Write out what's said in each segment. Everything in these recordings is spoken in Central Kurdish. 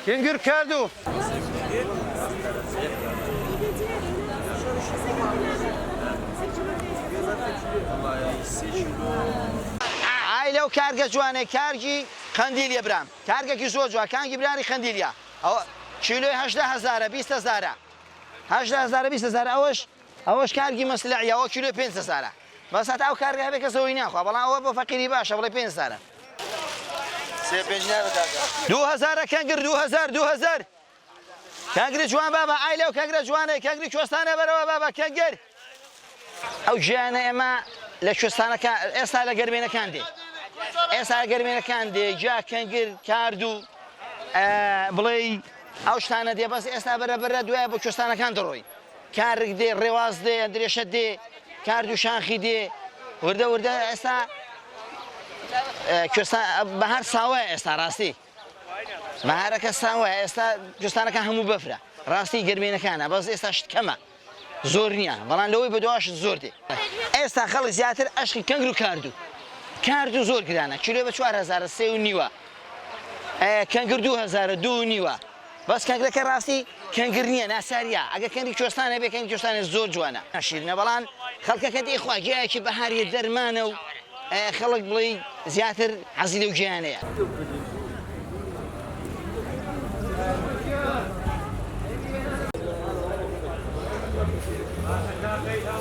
کێنگر کاردوو ئای لەو کارگە جوانەی کارگی قەندیلیە برام کارگێکی زۆر جوان کانگی برانی قەندیلیە ئەوە کیلۆی 18,000 20,000 18,000 20,000 ئەوەش کارگی مەسلەعیە ئەوە کیلۆی 5,000 بەس هەتا ئەو کارگە هەبێت کەسەوەی ناخوا بەڵام ئەوە بۆ فەقیری باشە بڵێ 5,000 2,000 کەنگر 2,000 کەنگری جوان بابا ئای لەو کەنگرە جوانەی کەنگری کوێستانە بەرەوە بابا کەنگر ئەو ژیانە ئێمە لە کوێستانەکان ئێستا لە گەرمێنەکان دێ ئێستا گەرمێنەکان دێ جا کەنگر کاردوو بڵێ ئەو شتانە دێ بەس ئێستا بەرەبەرە دوایە بۆ کوێستانەکان دەڕۆی کارێک دێ ڕێواز دێ ئەندرێشە دێ کاردوو شانخی دێ وردە ئێستا بەهار ساوایە ئێستا ڕاستی بەهارەکە ساوایە ئێستا کوێستانەکان هەموو بەفرە ڕاستی گەرمێنەکانە بەس ئێستا شت کەمە زۆر نییە بەڵام لەوەی بەدواش زۆر دێ ئێستا خەڵک زیاتر عشقی کەنگر و کاردوو زۆر گرانە کیلۆ بە 4,000 3,500 کەنگر 2,000 2,500 بەس کەنگرەکە ڕاستی کەنگر نییە ناساریە ئەگە کەنگی کوێستانە بێ کەنگی کوێستانە زۆر جوانە ناشیرنە بەڵام خەڵکەکە دێخوا گیایەکی بەهاریە دەرمانە و خەڵک بڵێ زیاتر حەزی لەو گیانەیە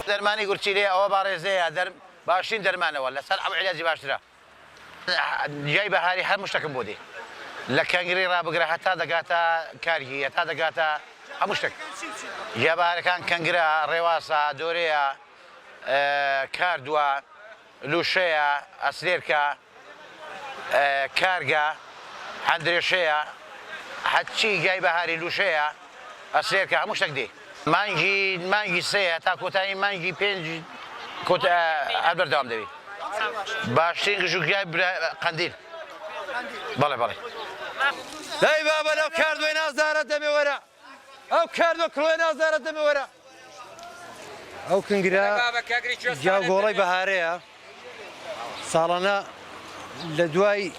دەرمانی گورچیلێ ئەوە باڕێزەیە باشترین دەرمانەوە لەسەر ئەو عیلاجی باشترە جای بەهاری هەر مشتێکم بۆ دێ لە کەنگری ڕابگرە هەتا دەگاتە کارگی هەتا دەگاتە هەموو شتێک جا بەهارەکان کەنگرە ڕێواسە دۆرەیە کاردووە لوشەیە ئەسلێرکە کارگە هەندرێشەیە هەچی گای بەهاری لوشەیە ئەسلێرکە هەموو شتێک دێ مانگی سەیە تا کۆتایی مانگی 5 هەر بەردەوام دەبێت باشترین گژوگیای قەندیل بەڵێ دەی بابە لەو کاردوی نازدارە دەمێ وەرە ئەو کاردوە کڵۆی نازدارە دەمێ وەرە ئەو کنگرە جیاگۆڵی بەهارەیە ساڵانە لە دوای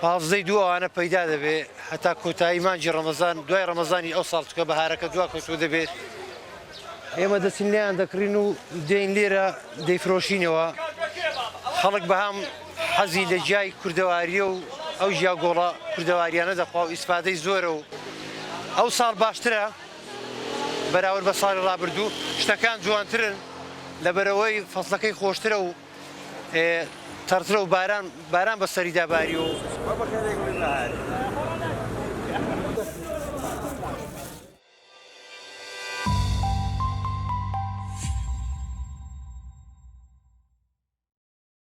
حافزەی دووانە پەیدا دەبێت هەتا کۆتایی مانجی ڕەمەزان دوای ڕەمەزانی ئەو ساڵ چکە بەهارەکە دوا کەوتوە دەبێت ئێمە دەچین لێیان دەکڕین و دێین لێرە دەیفرۆشینەوە خەڵک بەهام حەزی لە جیای کوردەواریە و ئەو ژیاگۆڵە کوردەواریانە دەخوا و ئیسفادەی زۆرە و ئەو ساڵ باشترە بەراورد بە ساڵی ڕابردوو شتەکان جوانترن لەبەرەوەی فەسڵەکەی خۆشترە و تەرترە و باران بە سەریدا باری و